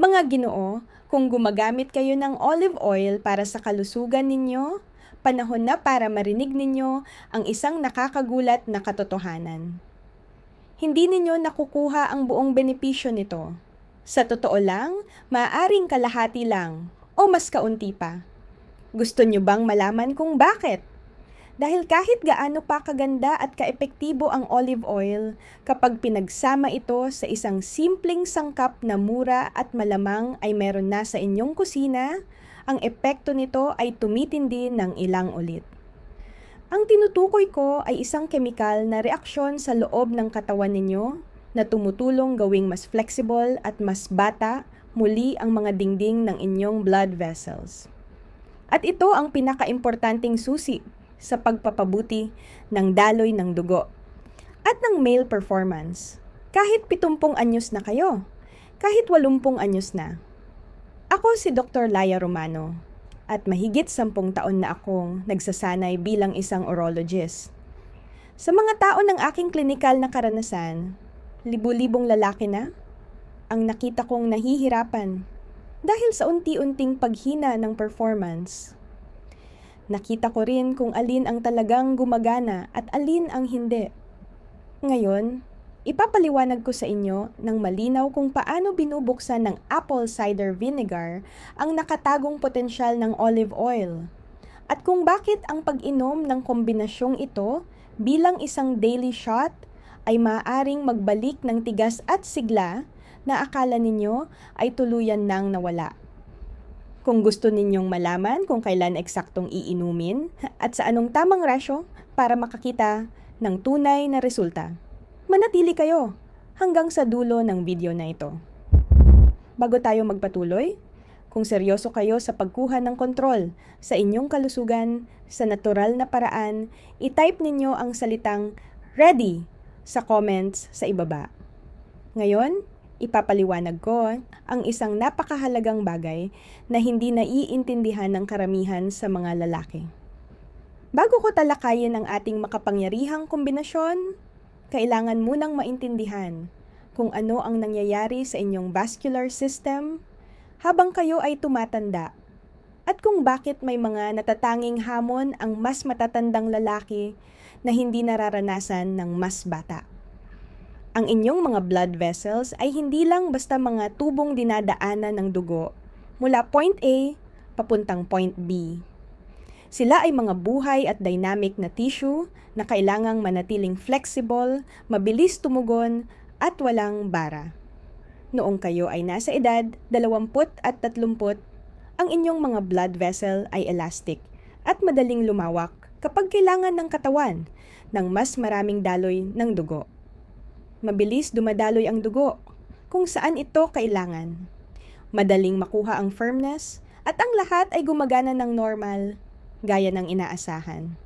Mga Ginoo, kung gumagamit kayo ng olive oil para sa kalusugan ninyo, panahon na para marinig ninyo ang isang nakakagulat na katotohanan. Hindi ninyo nakukuha ang buong benepisyo nito. Sa totoo lang, maaaring kalahati lang o mas kaunti pa. Gusto nyo bang malaman kung bakit? Dahil kahit gaano pa kaganda at kaepektibo ang olive oil, kapag pinagsama ito sa isang simpleng sangkap na mura at malamang ay meron na sa inyong kusina, ang epekto nito ay tumitindi ng ilang ulit. Ang tinutukoy ko ay isang kemikal na reaksyon sa loob ng katawan ninyo na tumutulong gawing mas flexible at mas bata muli ang mga dingding ng inyong blood vessels. At ito ang pinakaimportanteng susi sa pagpapabuti ng daloy ng dugo at ng male performance. Kahit 70 anyos na kayo, kahit 80 anyos na. Ako si Dr. Laya Romano at mahigit 10 taon na akong nagsasanay bilang isang urologist. Sa mga tao ng aking klinikal na karanasan, libu-libong lalaki na ang nakita kong nahihirapan dahil sa unti-unting paghina ng performance. Nakita ko rin kung alin ang talagang gumagana at alin ang hindi. Ngayon, ipapaliwanag ko sa inyo ng malinaw kung paano binubuksan ng apple cider vinegar ang nakatagong potensyal ng olive oil at kung bakit ang pag-inom ng kombinasyong ito bilang isang daily shot ay maaaring magbalik ng tigas at sigla na akala ninyo ay tuluyan nang nawala. Kung gusto ninyong malaman kung kailan eksaktong iinumin at sa anong tamang rasyo para makakita ng tunay na resulta, manatili kayo hanggang sa dulo ng video na ito. Bago tayo magpatuloy, kung seryoso kayo sa pagkuha ng kontrol sa inyong kalusugan sa natural na paraan, i-type ninyo ang salitang "ready" sa comments sa ibaba. Ngayon, ipapaliwanag ko ang isang napakahalagang bagay na hindi naiintindihan ng karamihan sa mga lalaki. Bago ko talakayin ang ating makapangyarihang kombinasyon, kailangan munang maintindihan kung ano ang nangyayari sa inyong vascular system habang kayo ay tumatanda at kung bakit may mga natatanging hamon ang mas matatandang lalaki na hindi nararanasan ng mas bata. Ang inyong mga blood vessels ay hindi lang basta mga tubong dinadaanan ng dugo mula point A papuntang point B. Sila ay mga buhay at dynamic na tissue na kailangang manatiling flexible, mabilis tumugon at walang bara. Noong kayo ay nasa edad 20 at 30, ang inyong mga blood vessel ay elastic at madaling lumawak kapag kailangan ng katawan ng mas maraming daloy ng dugo. Mabilis dumadaloy ang dugo kung saan ito kailangan. Madaling makuha ang firmness at ang lahat ay gumagana ng normal gaya ng inaasahan.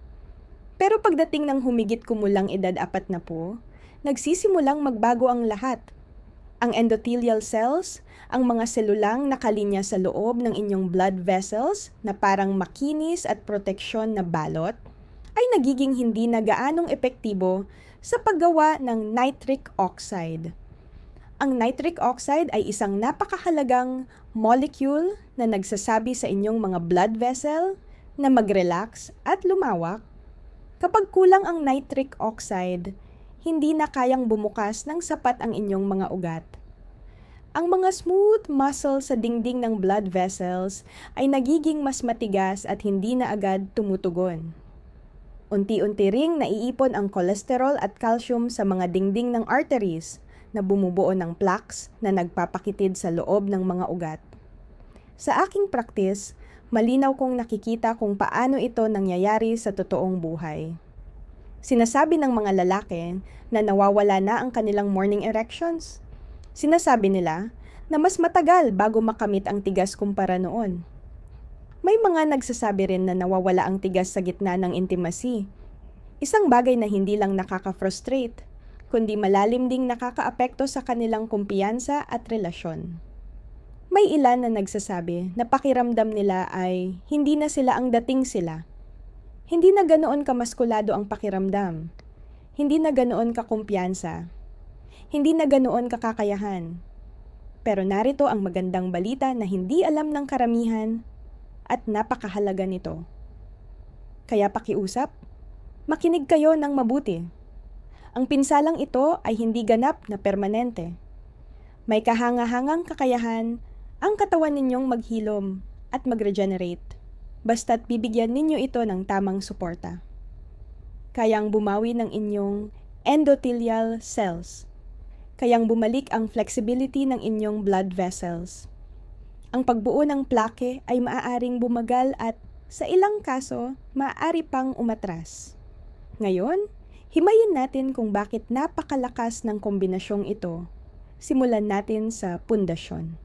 Pero pagdating ng humigit kumulang edad 40, nagsisimulang magbago ang lahat. Ang endothelial cells, ang mga selulang nakalinya sa loob ng inyong blood vessels na parang makinis at proteksyon na balot, ay nagiging hindi na gaanong epektibo sa paggawa ng nitric oxide. Ang nitric oxide ay isang napakahalagang molecule na nagsasabi sa inyong mga blood vessel na mag-relax at lumawak. Kapag kulang ang nitric oxide, hindi na kayang bumukas ng sapat ang inyong mga ugat. Ang mga smooth muscle sa dingding ng blood vessels ay nagiging mas matigas at hindi na agad tumutugon. Unti-unti ring naiipon ang cholesterol at calcium sa mga dingding ng arteries na bumubuo ng plaques na nagpapakitid sa loob ng mga ugat. Sa aking practice, malinaw kong nakikita kung paano ito nangyayari sa totoong buhay. Sinasabi ng mga lalaki na nawawala na ang kanilang morning erections. Sinasabi nila na mas matagal bago makamit ang tigas kumpara noon. May mga nagsasabi rin na nawawala ang tigas sa gitna ng intimacy. Isang bagay na hindi lang nakaka-frustrate, kundi malalim ding nakakaapekto sa kanilang kumpiyansa at relasyon. May ilan na nagsasabi na pakiramdam nila ay hindi na sila ang dating sila. Hindi na ganoon kamaskulado ang pakiramdam. Hindi na ganoon kakumpiyansa. Hindi na ganoon kakakayahan. Pero narito ang magandang balita na hindi alam ng karamihan at napakahalaga nito. Kaya pakiusap, makinig kayo ng mabuti. Ang pinsalang ito ay hindi ganap na permanente. May kahanga-hangang kakayahan ang katawan ninyong maghilom at mag-regenerate, basta't bibigyan ninyo ito ng tamang suporta. Kayang bumawi ng inyong endothelial cells. Kayang bumalik ang flexibility ng inyong blood vessels. Ang pagbuo ng plaque ay maaaring bumagal at, sa ilang kaso, maaari pang umatras. Ngayon, himayin natin kung bakit napakalakas ng kombinasyong ito. Simulan natin sa pundasyon.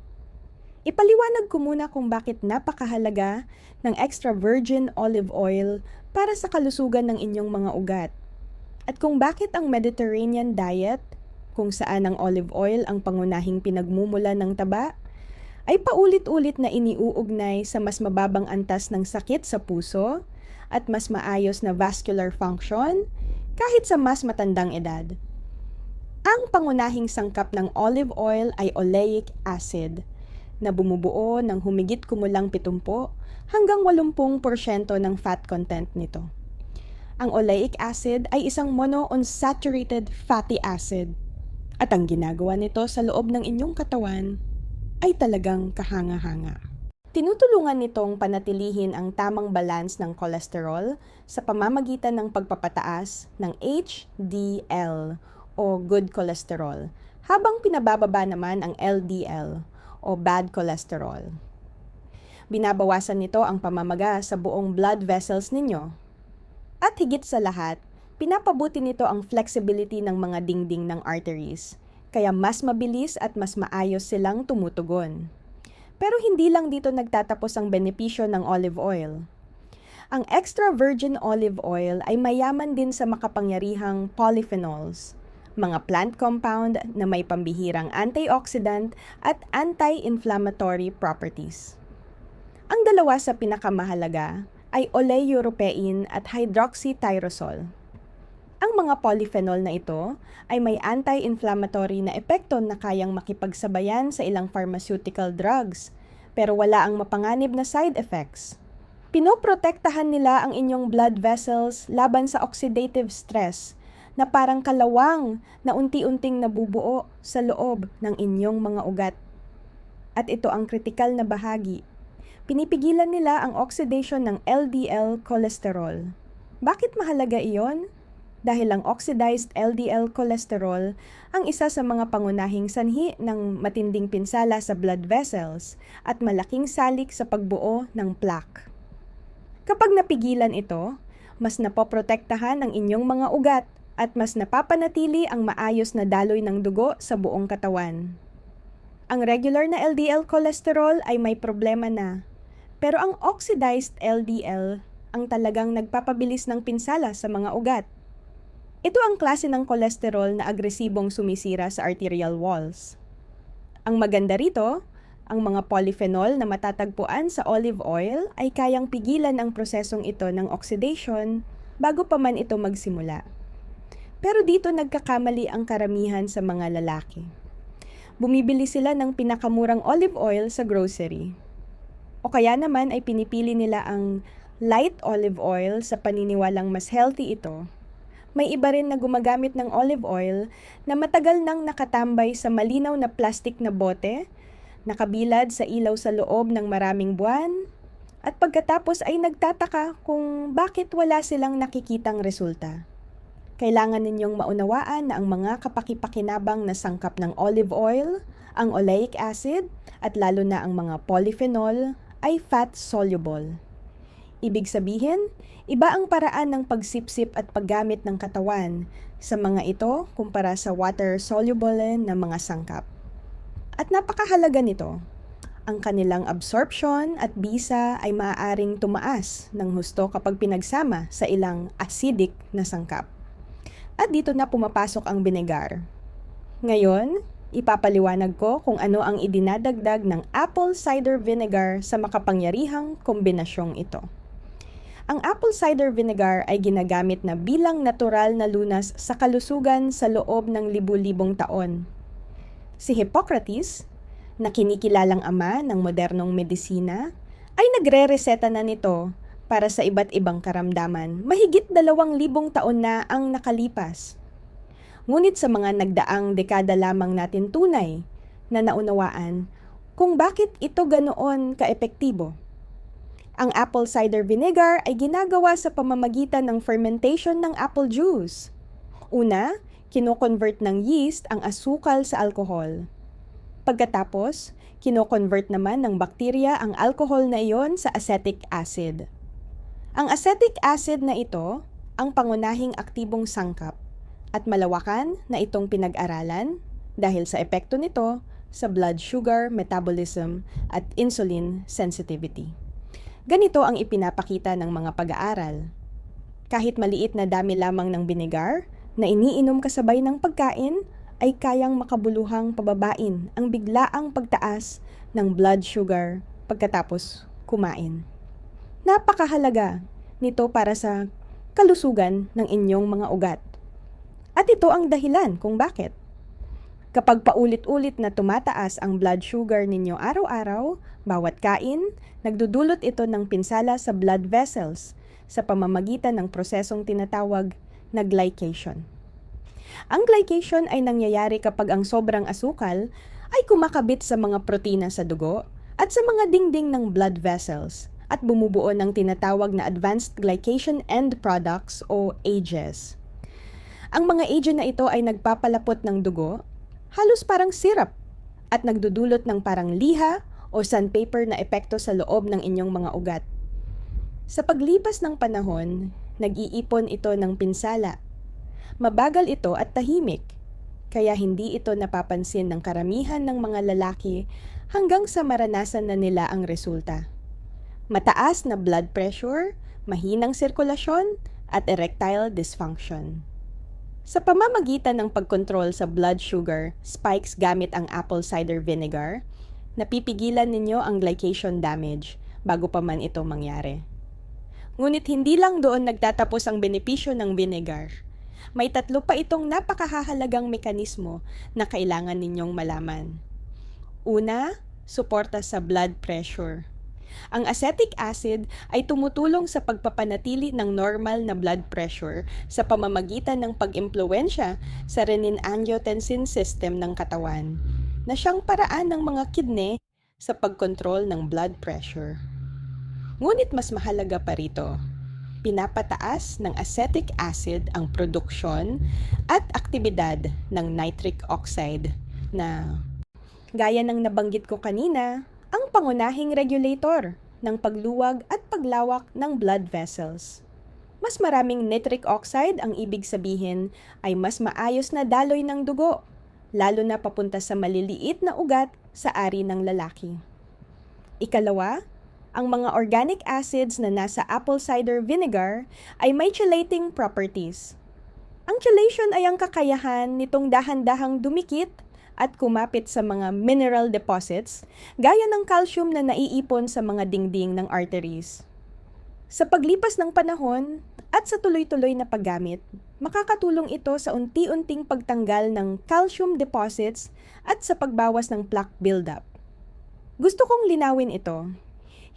Ipaliwanag ko muna kung bakit napakahalaga ng extra virgin olive oil para sa kalusugan ng inyong mga ugat. At kung bakit ang Mediterranean diet, kung saan ang olive oil ang pangunahing pinagmumula ng taba, ay paulit-ulit na iniuugnay sa mas mababang antas ng sakit sa puso at mas maayos na vascular function kahit sa mas matandang edad. Ang pangunahing sangkap ng olive oil ay oleic acid, na bumubuo ng humigit kumulang 70 hanggang 80% ng fat content nito. Ang oleic acid ay isang monounsaturated fatty acid at ang ginagawa nito sa loob ng inyong katawan ay talagang kahanga-hanga. Tinutulungan nitong panatilihin ang tamang balance ng cholesterol sa pamamagitan ng pagpapataas ng HDL o good cholesterol, habang pinabababa naman ang LDL o bad cholesterol. Binabawasan nito ang pamamaga sa buong blood vessels ninyo. At higit sa lahat, pinapabuti nito ang flexibility ng mga dingding ng arteries, kaya mas mabilis at mas maayos silang tumutugon. Pero hindi lang dito nagtatapos ang benepisyo ng olive oil. Ang extra virgin olive oil ay mayaman din sa makapangyarihang polyphenols, mga plant compound na may pambihirang antioxidant at anti-inflammatory properties. Ang dalawa sa pinakamahalaga ay oleuropein at hydroxytyrosol. Ang mga polyphenol na ito ay may anti-inflammatory na epekto na kayang makipagsabayan sa ilang pharmaceutical drugs, pero wala ang mapanganib na side effects. Pinoprotektahan nila ang inyong blood vessels laban sa oxidative stress na parang kalawang na unti-unting nabubuo sa loob ng inyong mga ugat. At ito ang kritikal na bahagi. Pinipigilan nila ang oxidation ng LDL cholesterol. Bakit mahalaga iyon? Dahil ang oxidized LDL cholesterol ang isa sa mga pangunahing sanhi ng matinding pinsala sa blood vessels at malaking salik sa pagbuo ng plaque. Kapag napigilan ito, mas napoprotektahan ang inyong mga ugat at mas napapanatili ang maayos na daloy ng dugo sa buong katawan. Ang regular na LDL cholesterol ay may problema na. Pero ang oxidized LDL ang talagang nagpapabilis ng pinsala sa mga ugat. Ito ang klase ng kolesterol na agresibong sumisira sa arterial walls. Ang maganda rito, ang mga polyphenol na matatagpuan sa olive oil ay kayang pigilan ang prosesong ito ng oxidation bago pa man ito magsimula. Pero dito nagkakamali ang karamihan sa mga lalaki. Bumibili sila ng pinakamurang olive oil sa grocery. O kaya naman ay pinipili nila ang light olive oil sa paniniwalang mas healthy ito. May iba rin na gumagamit ng olive oil na matagal nang nakatambay sa malinaw na plastic na bote, nakabilad sa ilaw sa loob ng maraming buwan, at pagkatapos ay nagtataka kung bakit wala silang nakikitang resulta. Kailangan ninyong maunawaan na ang mga kapakipakinabang na sangkap ng olive oil, ang oleic acid, at lalo na ang mga polyphenol ay fat-soluble. Ibig sabihin, iba ang paraan ng pagsipsip at paggamit ng katawan sa mga ito kumpara sa water-soluble na mga sangkap. At napakahalaga nito, ang kanilang absorption at bisa ay maaaring tumaas ng husto kapag pinagsama sa ilang acidic na sangkap. At dito na pumapasok ang vinegar. Ngayon, ipapaliwanag ko kung ano ang idinadagdag ng apple cider vinegar sa makapangyarihang kombinasyong ito. Ang apple cider vinegar ay ginagamit na bilang natural na lunas sa kalusugan sa loob ng libu-libong taon. Si Hippocrates, na kinikilalang ama ng modernong medisina, ay nagre-reseta na nito para sa iba't ibang karamdaman. Mahigit 2,000 taon na ang nakalipas. Ngunit sa mga nagdaang dekada lamang natin tunay na naunawaan kung bakit ito ganoon kaepektibo. Ang apple cider vinegar ay ginagawa sa pamamagitan ng fermentation ng apple juice. Una, kino-convert ng yeast ang asukal sa alcohol. Pagkatapos, kino-convert naman ng bakterya ang alcohol na iyon sa acetic acid. Ang acetic acid na ito ang pangunahing aktibong sangkap at malawakan na itong pinag-aralan dahil sa epekto nito sa blood sugar metabolism at insulin sensitivity. Ganito ang ipinapakita ng mga pag-aaral. Kahit maliit na dami lamang ng vinegar na iniinom kasabay ng pagkain ay kayang makabuluhang pababain ang biglaang pagtaas ng blood sugar pagkatapos kumain. Napakahalaga nito para sa kalusugan ng inyong mga ugat. At ito ang dahilan kung bakit. Kapag paulit-ulit na tumataas ang blood sugar ninyo araw-araw, bawat kain, nagdudulot ito ng pinsala sa blood vessels sa pamamagitan ng prosesong tinatawag na glycation. Ang glycation ay nangyayari kapag ang sobrang asukal ay kumakabit sa mga protina sa dugo at sa mga dingding ng blood vessels at bumubuo ng tinatawag na advanced glycation end products o AGEs. Ang mga AGE na ito ay nagpapalapot ng dugo, halos parang syrup, at nagdudulot ng parang liha o sandpaper na epekto sa loob ng inyong mga ugat. Sa paglipas ng panahon, nag-iipon ito ng pinsala. Mabagal ito at tahimik, kaya hindi ito napapansin ng karamihan ng mga lalaki hanggang sa maranasan na nila ang resulta. Mataas na blood pressure, mahinang sirkulasyon, at erectile dysfunction. Sa pamamagitan ng pagkontrol sa blood sugar spikes gamit ang apple cider vinegar, napipigilan ninyo ang glycation damage bago pa man ito mangyari. Ngunit hindi lang doon nagtatapos ang benepisyo ng vinegar. May 3 pa itong napakahahalagang mekanismo na kailangan ninyong malaman. Una, suporta sa blood pressure. Ang acetic acid ay tumutulong sa pagpapanatili ng normal na blood pressure sa pamamagitan ng pag-impluwensya sa renin-angiotensin system ng katawan, na siyang paraan ng mga kidney sa pagkontrol ng blood pressure. Ngunit mas mahalaga pa rito, pinapataas ng acetic acid ang produksyon at aktibidad ng nitric oxide na, gaya ng nabanggit ko kanina, ang pangunahing regulator ng pagluwag at paglawak ng blood vessels. Mas maraming nitric oxide ang ibig sabihin ay mas maayos na daloy ng dugo, lalo na papunta sa maliliit na ugat sa ari ng lalaki. Ikalawa, ang mga organic acids na nasa apple cider vinegar ay may chelating properties. Ang chelation ay ang kakayahan nitong dahan-dahang dumikit at kumapit sa mga mineral deposits, gaya ng calcium na naiipon sa mga dingding ng arteries. Sa paglipas ng panahon at sa tuloy-tuloy na paggamit, makakatulong ito sa unti-unting pagtanggal ng calcium deposits at sa pagbawas ng plaque buildup. Gusto kong linawin ito.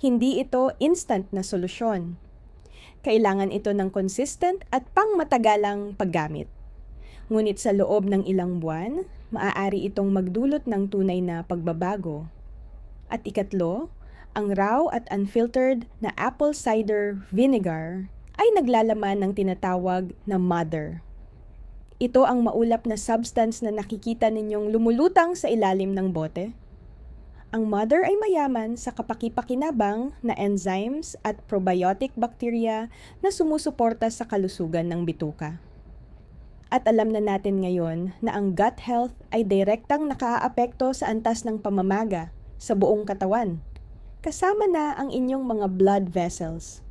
Hindi ito instant na solusyon. Kailangan ito ng consistent at pangmatagalang paggamit. Ngunit sa loob ng ilang buwan, maaari itong magdulot ng tunay na pagbabago. At ikatlo, ang raw at unfiltered na apple cider vinegar ay naglalaman ng tinatawag na mother. Ito ang maulap na substance na nakikita ninyong lumulutang sa ilalim ng bote. Ang mother ay mayaman sa kapaki-pakinabang na enzymes at probiotic bacteria na sumusuporta sa kalusugan ng bituka. At alam na natin ngayon na ang gut health ay direktang nakaaapekto sa antas ng pamamaga sa buong katawan, kasama na ang inyong mga blood vessels.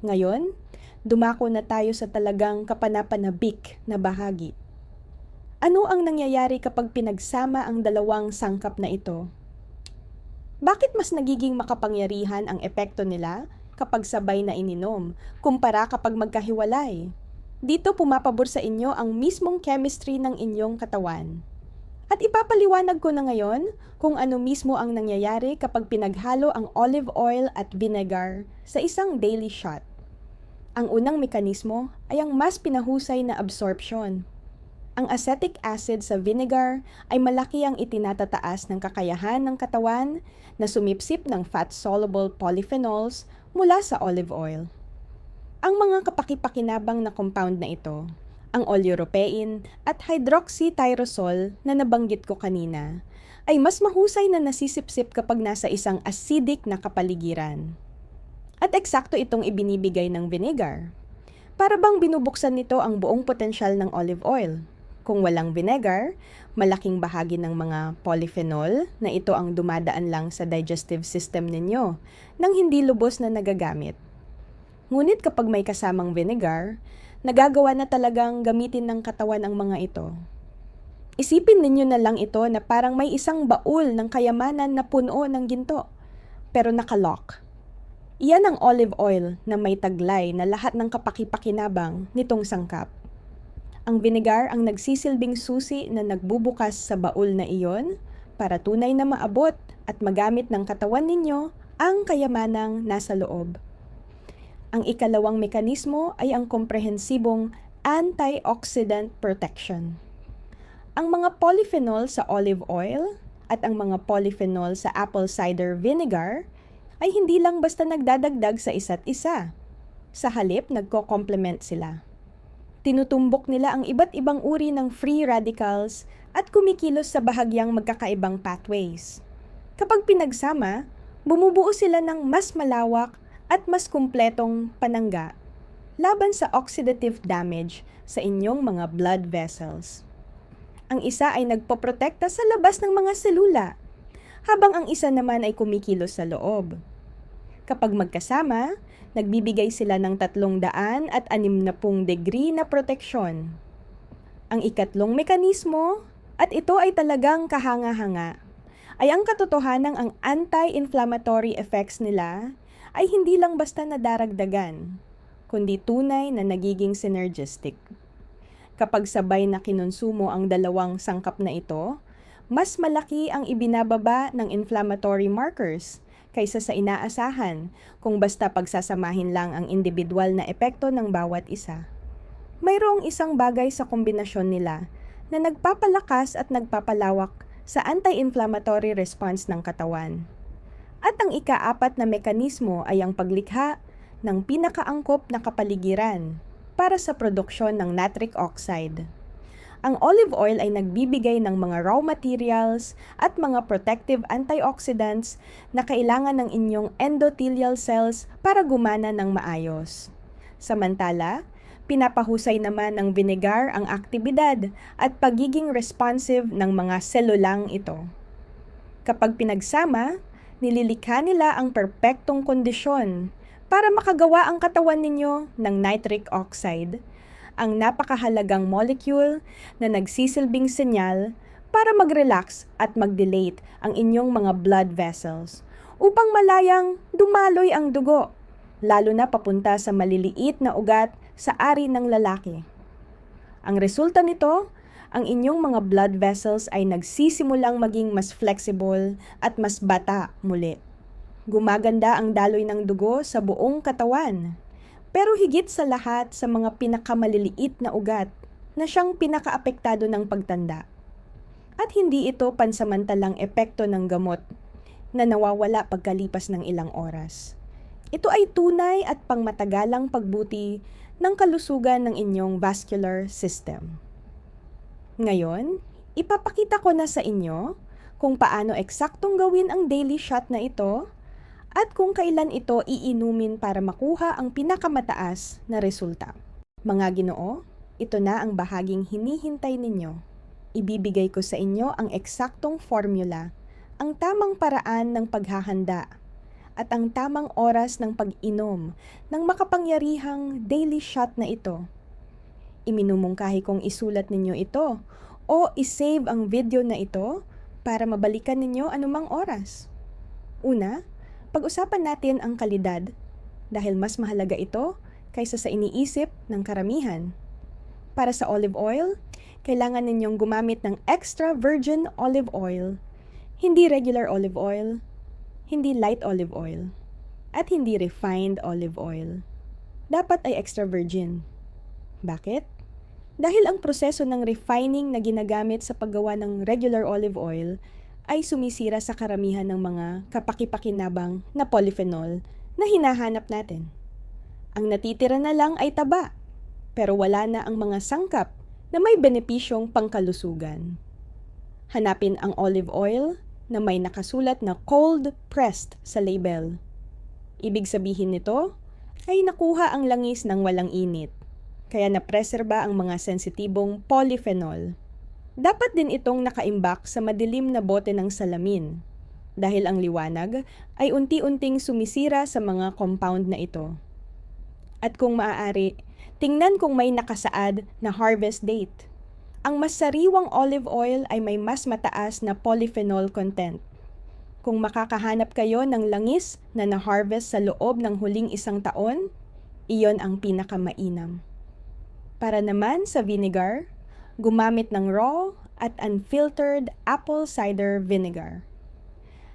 Ngayon, dumako na tayo sa talagang kapanapanabik na bahagi. Ano ang nangyayari kapag pinagsama ang dalawang sangkap na ito? Bakit mas nagiging makapangyarihan ang epekto nila kapag sabay na ininom, kumpara kapag magkahiwalay? Dito pumapabor sa inyo ang mismong chemistry ng inyong katawan. At ipapaliwanag ko na ngayon kung ano mismo ang nangyayari kapag pinaghalo ang olive oil at vinegar sa isang daily shot. Ang unang mekanismo ay ang mas pinahusay na absorption. Ang acetic acid sa vinegar ay malaki ang itinatataas ng kakayahan ng katawan na sumipsip ng fat-soluble polyphenols mula sa olive oil. Ang mga kapaki-pakinabang na compound na ito, ang oleuropein at hydroxytyrosol na nabanggit ko kanina, ay mas mahusay na nasisipsip kapag nasa isang acidic na kapaligiran. At eksakto itong ibinibigay ng vinegar. Para bang binubuksan nito ang buong potensyal ng olive oil. Kung walang vinegar, malaking bahagi ng mga polyphenol na ito ang dumadaan lang sa digestive system ninyo nang hindi lubos na nagagamit. Ngunit kapag may kasamang vinegar, nagagawa na talagang gamitin ng katawan ang mga ito. Isipin ninyo na lang ito na parang may isang baul ng kayamanan na puno ng ginto, pero nakalock. Iyan ang olive oil na may taglay na lahat ng kapaki-pakinabang nitong sangkap. Ang vinegar ang nagsisilbing susi na nagbubukas sa baul na iyon para tunay na maabot at magamit ng katawan ninyo ang kayamanang nasa loob. Ang ikalawang mekanismo ay ang komprehensibong antioxidant protection. Ang mga polyphenol sa olive oil at ang mga polyphenol sa apple cider vinegar ay hindi lang basta nagdadagdag sa isa't isa. Sa halip, nagko-complement sila. Tinutumbok nila ang iba't ibang uri ng free radicals at kumikilos sa bahagyang magkakaibang pathways. Kapag pinagsama, bumubuo sila ng mas malawak at mas kumpletong panangga laban sa oxidative damage sa inyong mga blood vessels. Ang isa ay nagpoprotekta sa labas ng mga selula, habang ang isa naman ay kumikilos sa loob. Kapag magkasama, nagbibigay sila ng 360 degree na proteksyon. Ang ikatlong mekanismo, at ito ay talagang kahanga-hanga, ay ang katotohanang ang anti-inflammatory effects nila ay hindi lang basta nadaragdagan, kundi tunay na nagiging synergistic. Kapag sabay na kinonsumo ang dalawang sangkap na ito, mas malaki ang ibinababa ng inflammatory markers kaysa sa inaasahan kung basta pagsasamahin lang ang individual na epekto ng bawat isa. Mayroong isang bagay sa kombinasyon nila na nagpapalakas at nagpapalawak sa anti-inflammatory response ng katawan. At ang ika-4 na mekanismo ay ang paglikha ng pinakaangkop na kapaligiran para sa produksyon ng nitric oxide. Ang olive oil ay nagbibigay ng mga raw materials at mga protective antioxidants na kailangan ng inyong endothelial cells para gumana ng maayos. Samantala, pinapahusay naman ng vinegar ang aktibidad at pagiging responsive ng mga selulang ito. Kapag pinagsama, nililikha nila ang perpektong kondisyon para makagawa ang katawan ninyo ng nitric oxide, ang napakahalagang molecule na nagsisilbing senyal para mag-relax at mag-dilate ang inyong mga blood vessels upang malayang dumaloy ang dugo, lalo na papunta sa maliliit na ugat sa ari ng lalaki. Ang resulta nito, ang inyong mga blood vessels ay nagsisimulang maging mas flexible at mas bata muli. Gumaganda ang daloy ng dugo sa buong katawan. Pero higit sa lahat sa mga pinakamaliliit na ugat na siyang pinakaapektado ng pagtanda. At hindi ito pansamantalang epekto ng gamot na nawawala pagkalipas ng ilang oras. Ito ay tunay at pangmatagalang pagbuti ng kalusugan ng inyong vascular system. Ngayon, ipapakita ko na sa inyo kung paano eksaktong gawin ang daily shot na ito at kung kailan ito iinumin para makuha ang pinakamataas na resulta. Mga Ginoo, ito na ang bahaging hinihintay ninyo. Ibibigay ko sa inyo ang eksaktong formula, ang tamang paraan ng paghahanda, at ang tamang oras ng pag-inom ng makapangyarihang daily shot na ito. Iminumungkahi kong isulat ninyo ito o isave ang video na ito para mabalikan ninyo anumang oras. Una, pag-usapan natin ang kalidad dahil mas mahalaga ito kaysa sa iniisip ng karamihan. Para sa olive oil, kailangan ninyong gumamit ng extra virgin olive oil, hindi regular olive oil, hindi light olive oil, at hindi refined olive oil. Dapat ay extra virgin. Bakit? Dahil ang proseso ng refining na ginagamit sa paggawa ng regular olive oil ay sumisira sa karamihan ng mga kapaki-pakinabang na polyphenol na hinahanap natin. Ang natitira na lang ay taba, pero wala na ang mga sangkap na may benepisyong pangkalusugan. Hanapin ang olive oil na may nakasulat na cold pressed sa label. Ibig sabihin nito ay nakuha ang langis ng walang init, kaya napreserba ang mga sensitibong polyphenol. Dapat din itong nakaimbak sa madilim na bote ng salamin, dahil ang liwanag ay unti-unting sumisira sa mga compound na ito. At kung maaari, tingnan kung may nakasaad na harvest date. Ang mas sariwang olive oil ay may mas mataas na polyphenol content. Kung makakahanap kayo ng langis na na-harvest sa loob ng huling 1 taon, iyon ang pinakamainam. Para naman sa vinegar, gumamit ng raw at unfiltered apple cider vinegar.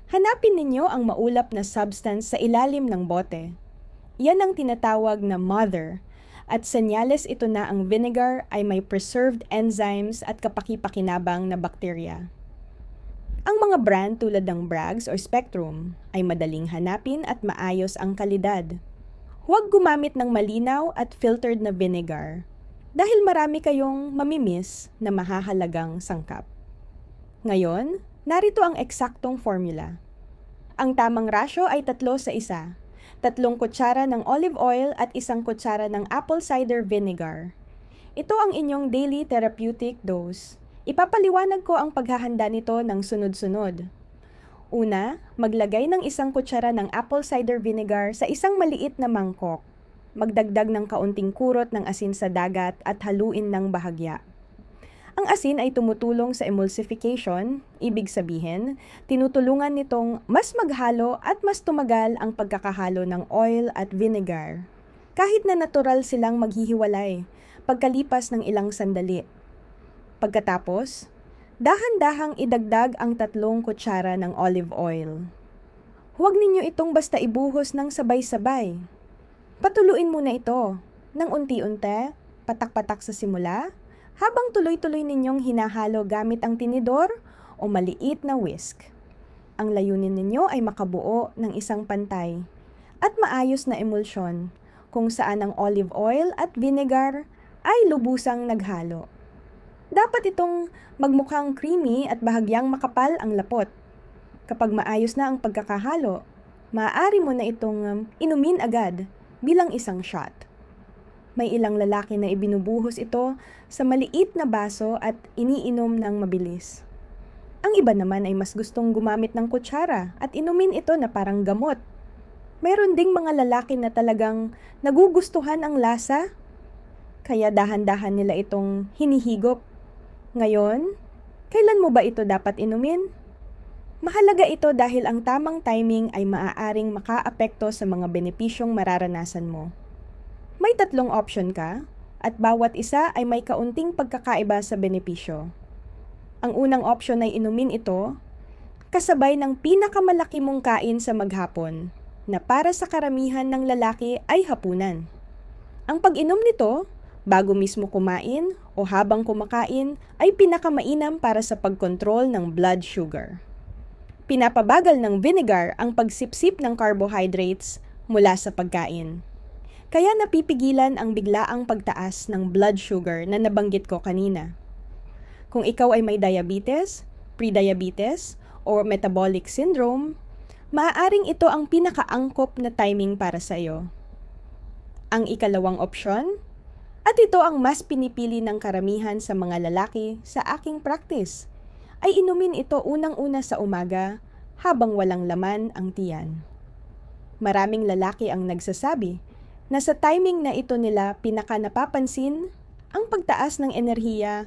Hanapin ninyo ang maulap na substance sa ilalim ng bote. Yan ang tinatawag na mother, at senyales ito na ang vinegar ay may preserved enzymes at kapaki-pakinabang na bakterya. Ang mga brand tulad ng Bragg's or Spectrum ay madaling hanapin at maayos ang kalidad. Huwag gumamit ng malinaw at filtered na vinegar dahil marami kayong mamimiss na mahahalagang sangkap. Ngayon, narito ang eksaktong formula. Ang tamang rasyo ay 3:1. 3 kutsara ng olive oil at 1 kutsara ng apple cider vinegar. Ito ang inyong daily therapeutic dose. Ipapaliwanag ko ang paghahanda nito ng sunod-sunod. Una, maglagay ng 1 kutsara ng apple cider vinegar sa isang maliit na mangkok. Magdagdag ng kaunting kurot ng asin sa dagat at haluin ng bahagya. Ang asin ay tumutulong sa emulsification, ibig sabihin, tinutulungan nitong mas maghalo at mas tumagal ang pagkakahalo ng oil at vinegar. Kahit na natural silang maghihiwalay, pagkalipas ng ilang sandali. Pagkatapos, dahan-dahang idagdag ang 3 kutsara ng olive oil. Huwag ninyo itong basta ibuhos ng sabay-sabay. Patuluin muna ito ng unti-unti, patak-patak sa simula, habang tuloy-tuloy ninyong hinahalo gamit ang tinidor o maliit na whisk. Ang layunin ninyo ay makabuo ng isang pantay at maayos na emulsyon kung saan ang olive oil at vinegar ay lubusang naghalo. Dapat itong magmukhang creamy at bahagyang makapal ang lapot. Kapag maayos na ang pagkakahalo, maaari mo na itong inumin agad bilang isang shot. May ilang lalaki na ibinubuhos ito sa maliit na baso at iniinom ng mabilis. Ang iba naman ay mas gustong gumamit ng kutsara at inumin ito na parang gamot. Mayroon ding mga lalaki na talagang nagugustuhan ang lasa, kaya dahan-dahan nila itong hinihigop. Ngayon, kailan mo ba ito dapat inumin? Mahalaga ito dahil ang tamang timing ay maaaring makaapekto sa mga benepisyong mararanasan mo. May 3 option ka, at bawat isa ay may kaunting pagkakaiba sa benepisyo. Ang unang option ay inumin ito, kasabay ng pinakamalaki mong kain sa maghapon, na para sa karamihan ng lalaki ay hapunan. Ang pag-inom nito, bago mismo kumain o habang kumakain, ay pinakamainam para sa pagkontrol ng blood sugar. Pinapabagal ng vinegar ang pagsipsip ng carbohydrates mula sa pagkain. Kaya napipigilan ang biglaang pagtaas ng blood sugar na nabanggit ko kanina. Kung ikaw ay may diabetes, prediabetes, o metabolic syndrome, maaaring ito ang pinakaangkop na timing para sa iyo. Ang ikalawang opsyon, at ito ang mas pinipili ng karamihan sa mga lalaki sa aking practice, ay inumin ito unang-una sa umaga habang walang laman ang tiyan. Maraming lalaki ang nagsasabi na sa timing na ito nila pinaka napapansin ang pagtaas ng enerhiya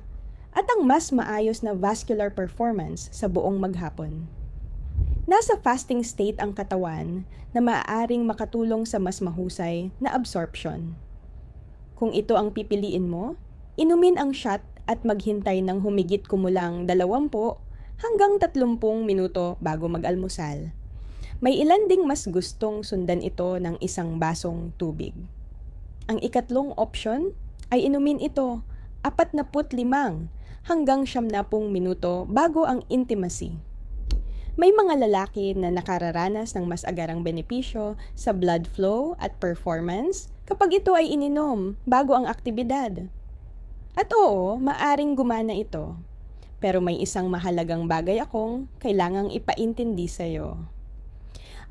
at ang mas maayos na vascular performance sa buong maghapon. Nasa fasting state ang katawan na maaaring makatulong sa mas mahusay na absorption. Kung ito ang pipiliin mo, inumin ang shot at maghintay ng humigit kumulang 20 hanggang 30 minuto bago mag-almusal. May ilan ding mas gustong sundan ito ng isang basong tubig. Ang ikatlong option ay inumin ito 45 hanggang 70 minuto bago ang intimacy. May mga lalaki na nakararanas ng mas agarang benepisyo sa blood flow at performance kapag ito ay ininom bago ang aktibidad. At oo, maaring gumana ito. Pero may isang mahalagang bagay akong kailangang ipaintindi sa'yo.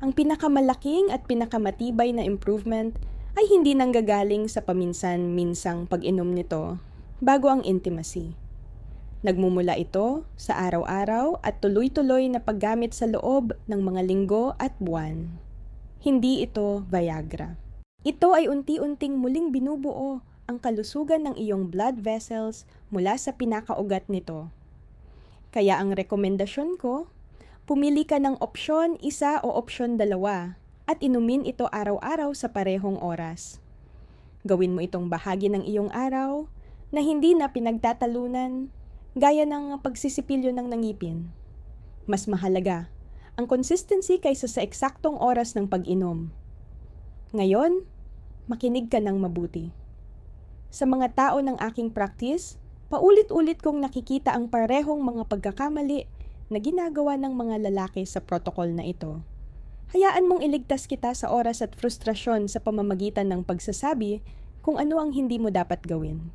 Ang pinakamalaking at pinakamatibay na improvement ay hindi nanggagaling sa paminsan-minsang pag-inom nito bago ang intimacy. Nagmumula ito sa araw-araw at tuloy-tuloy na paggamit sa loob ng mga linggo at buwan. Hindi ito Viagra. Ito ay unti-unting muling binubuo ang kalusugan ng iyong blood vessels mula sa pinakaugat nito. Kaya ang rekomendasyon ko, pumili ka ng opsyon 1 o opsyon 2 at inumin ito araw-araw sa parehong oras. Gawin mo itong bahagi ng iyong araw na hindi na pinagtatalunan gaya ng pagsisipilyo ng ngipin. Mas mahalaga ang consistency kaysa sa eksaktong oras ng pag-inom. Ngayon, makinig ka ng mabuti. Sa mga tao ng aking practice, paulit-ulit kong nakikita ang parehong mga pagkakamali na ginagawa ng mga lalaki sa protocol na ito. Hayaan mong iligtas kita sa oras at frustrasyon sa pamamagitan ng pagsasabi kung ano ang hindi mo dapat gawin.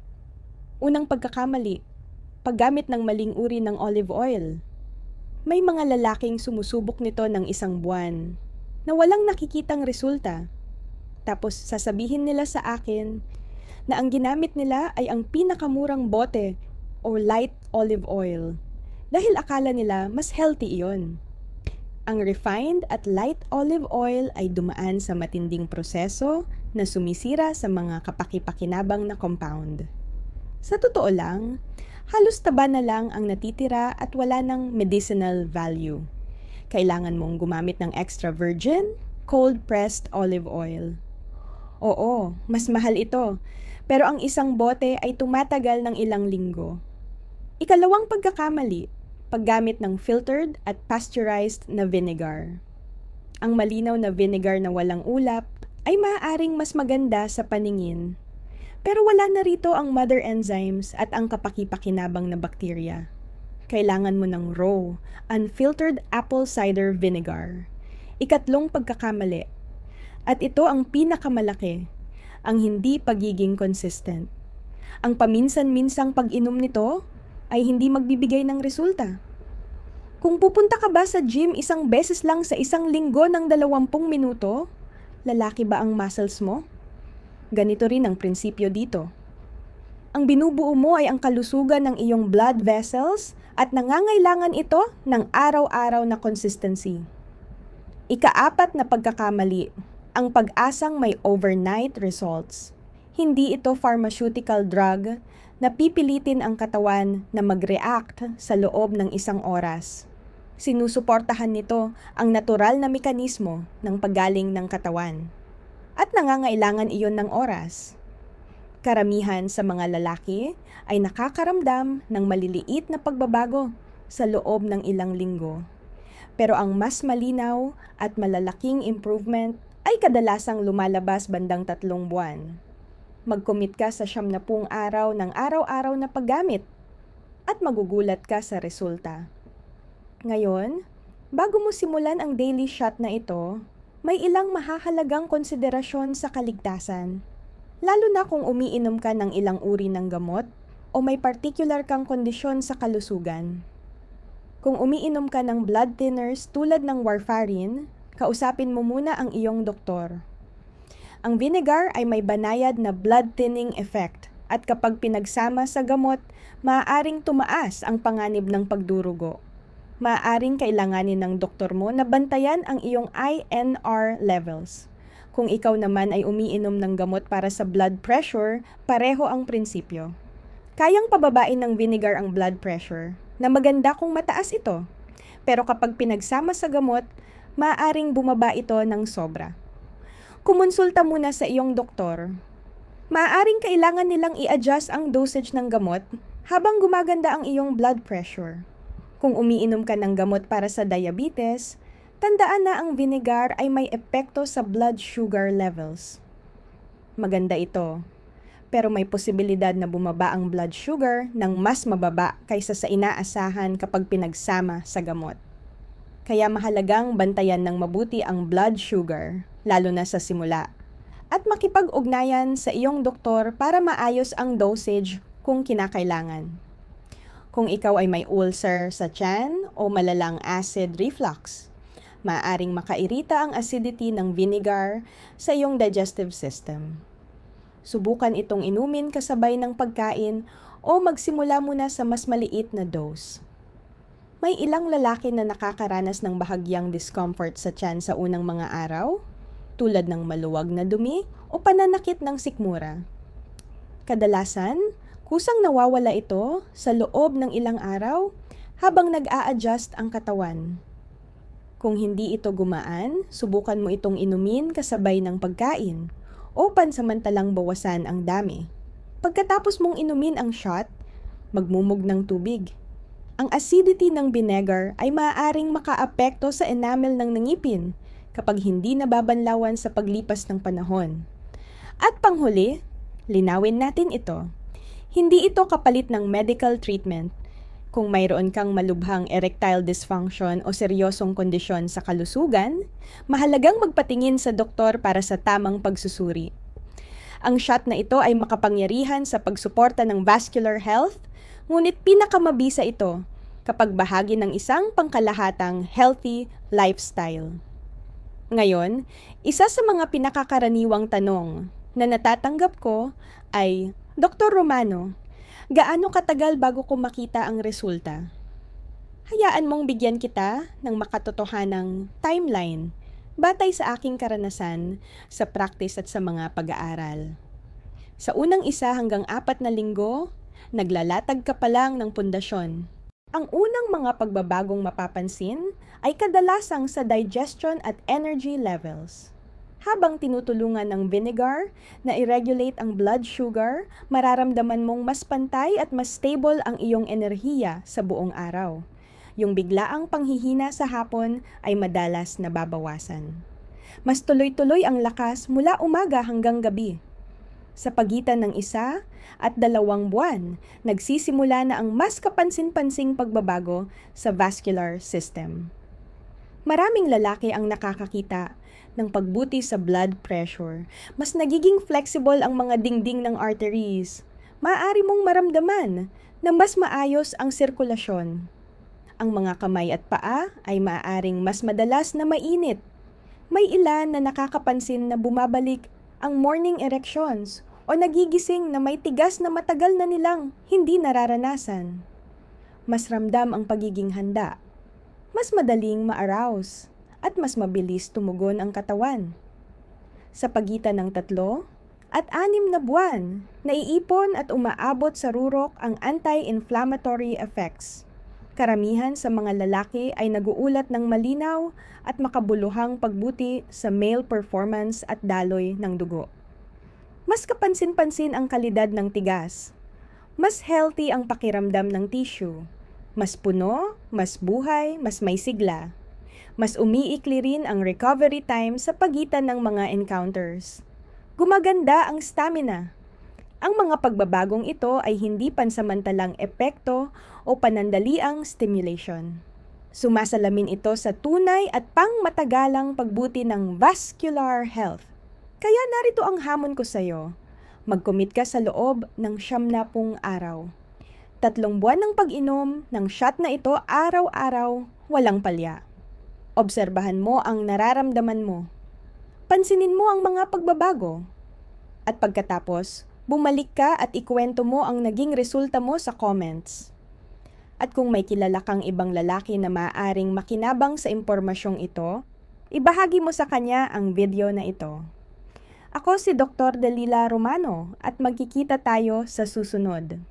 Unang pagkakamali, paggamit ng maling uri ng olive oil. May mga lalaking sumusubok nito ng 1 buwan na walang nakikitang resulta. Tapos sasabihin nila sa akin na ang ginamit nila ay ang pinakamurang bote o light olive oil dahil akala nila mas healthy iyon. Ang refined at light olive oil ay dumaan sa matinding proseso na sumisira sa mga kapaki-pakinabang na compound. Sa totoo lang, halos taba na lang ang natitira at wala ng medicinal value. Kailangan mong gumamit ng extra virgin, cold-pressed olive oil. Oo, mas mahal ito, pero ang 1 bote ay tumatagal ng ilang linggo. Ikalawang pagkakamali, paggamit ng filtered at pasteurized na vinegar. Ang malinaw na vinegar na walang ulap ay maaaring mas maganda sa paningin. Pero wala na rito ang mother enzymes at ang kapaki-pakinabang na bakterya. Kailangan mo ng raw, unfiltered apple cider vinegar. Ikatlong pagkakamali. At ito ang pinakamalaki, ang hindi pagiging consistent. Ang paminsan-minsang pag-inom nito ay hindi magbibigay ng resulta. Kung pupunta ka ba sa gym 1 beses lang sa 1 linggo ng 20 minuto, lalaki ba ang muscles mo? Ganito rin ang prinsipyo dito. Ang binubuo mo ay ang kalusugan ng iyong blood vessels at nangangailangan ito ng araw-araw na consistency. Ika-4 na pagkakamali, ang pag-asang may overnight results. Hindi ito pharmaceutical drug na pipilitin ang katawan na mag-react sa loob ng 1 oras. Sinusuportahan nito ang natural na mekanismo ng paggaling ng katawan. At nangangailangan iyon ng oras. Karamihan sa mga lalaki ay nakakaramdam ng maliliit na pagbabago sa loob ng ilang linggo. Pero ang mas malinaw at malalaking improvement ay kadalasang lumalabas bandang 3 buwan. Mag-commit ka sa 70 araw ng araw-araw na paggamit at magugulat ka sa resulta. Ngayon, bago mo simulan ang daily shot na ito, may ilang mahahalagang konsiderasyon sa kaligtasan, lalo na kung umiinom ka ng ilang uri ng gamot o may particular kang kondisyon sa kalusugan. Kung umiinom ka ng blood thinners tulad ng warfarin, kausapin mo muna ang iyong doktor. Ang vinegar ay may banayad na blood thinning effect at kapag pinagsama sa gamot, maaaring tumaas ang panganib ng pagdurugo. Maaaring kailanganin ng doktor mo na bantayan ang iyong INR levels. Kung ikaw naman ay umiinom ng gamot para sa blood pressure, pareho ang prinsipyo. Kayang pababain ng vinegar ang blood pressure, na maganda kung mataas ito. Pero kapag pinagsama sa gamot, maaaring bumaba ito ng sobra. Kumonsulta muna sa iyong doktor. Maaaring kailangan nilang i-adjust ang dosage ng gamot habang gumaganda ang iyong blood pressure. Kung umiinom ka ng gamot para sa diabetes, tandaan na ang vinegar ay may epekto sa blood sugar levels. Maganda ito, pero may posibilidad na bumaba ang blood sugar ng mas mababa kaysa sa inaasahan kapag pinagsama sa gamot. Kaya mahalagang bantayan ng mabuti ang blood sugar, lalo na sa simula, at makipag-ugnayan sa iyong doktor para maayos ang dosage kung kinakailangan. Kung ikaw ay may ulcer sa tiyan o malalang acid reflux, maaaring makairita ang acidity ng vinegar sa iyong digestive system. Subukan itong inumin kasabay ng pagkain o magsimula muna sa mas maliit na dose. May ilang lalaki na nakakaranas ng bahagyang discomfort sa tiyan sa unang mga araw, tulad ng maluwag na dumi o pananakit ng sikmura. Kadalasan, kusang nawawala ito sa loob ng ilang araw habang nag-a-adjust ang katawan. Kung hindi ito gumaan, subukan mo itong inumin kasabay ng pagkain o pansamantalang bawasan ang dami. Pagkatapos mong inumin ang shot, magmumog ng tubig. Ang acidity ng vinegar ay maaaring makaapekto sa enamel ng ngipin kapag hindi nababanlawan sa paglipas ng panahon. At panghuli, linawin natin ito. Hindi ito kapalit ng medical treatment. Kung mayroon kang malubhang erectile dysfunction o seryosong kondisyon sa kalusugan, mahalagang magpatingin sa doktor para sa tamang pagsusuri. Ang shot na ito ay makapangyarihan sa pagsuporta ng vascular health, ngunit pinakamabisa ito kapag bahagi ng isang pangkalahatang healthy lifestyle. Ngayon, isa sa mga pinakakaraniwang tanong na natatanggap ko ay, Dr. Romano, gaano katagal bago ko makita ang resulta? Hayaan mong bigyan kita ng makatotohanang timeline batay sa aking karanasan sa practice at sa mga pag-aaral. Sa unang 1 hanggang 4 na linggo, naglalatag ka pa lang ng pundasyon. Ang unang mga pagbabagong mapapansin ay kadalasang sa digestion at energy levels. Habang tinutulungan ng vinegar na i-regulate ang blood sugar, mararamdaman mong mas pantay at mas stable ang iyong enerhiya sa buong araw. Yung biglaang panghihina sa hapon ay madalas nababawasan. Mas tuloy-tuloy ang lakas mula umaga hanggang gabi. Sa pagitan ng 1 at 2 buwan, nagsisimula na ang mas kapansin-pansing pagbabago sa vascular system. Maraming lalaki ang nakakakita ng pagbuti sa blood pressure. Mas nagiging flexible ang mga dingding ng arteries. Maaari mong maramdaman na mas maayos ang sirkulasyon. Ang mga kamay at paa ay maaaring mas madalas na mainit. May ilan na nakakapansin na bumabalik ang morning erections o nagigising na may tigas na matagal na nilang hindi nararanasan. Mas ramdam ang pagiging handa. Mas madaling ma-arouse at mas mabilis tumugon ang katawan. Sa pagitan ng 3 at 6 na buwan, naiipon at umaabot sa rurok ang anti-inflammatory effects. Karamihan sa mga lalaki ay naguulat ng malinaw at makabuluhang pagbuti sa male performance at daloy ng dugo. Mas kapansin-pansin ang kalidad ng tigas. Mas healthy ang pakiramdam ng tissue. Mas puno, mas buhay, mas may sigla. Mas umiikli rin ang recovery time sa pagitan ng mga encounters. Gumaganda ang stamina. Ang mga pagbabagong ito ay hindi pansamantalang epekto o panandaliang stimulation. Sumasalamin ito sa tunay at pangmatagalang pagbuti ng vascular health. Kaya narito ang hamon ko sa iyo. Mag-commit ka sa loob ng 90 araw. 3 buwan ng pag-inom ng shot na ito araw-araw, walang palya. Obserbahan mo ang nararamdaman mo. Pansinin mo ang mga pagbabago. At pagkatapos, bumalik ka at ikwento mo ang naging resulta mo sa comments. At kung may kilala kang ibang lalaki na maaaring makinabang sa impormasyong ito, ibahagi mo sa kanya ang video na ito. Ako si Dr. Delila Romano at magkikita tayo sa susunod.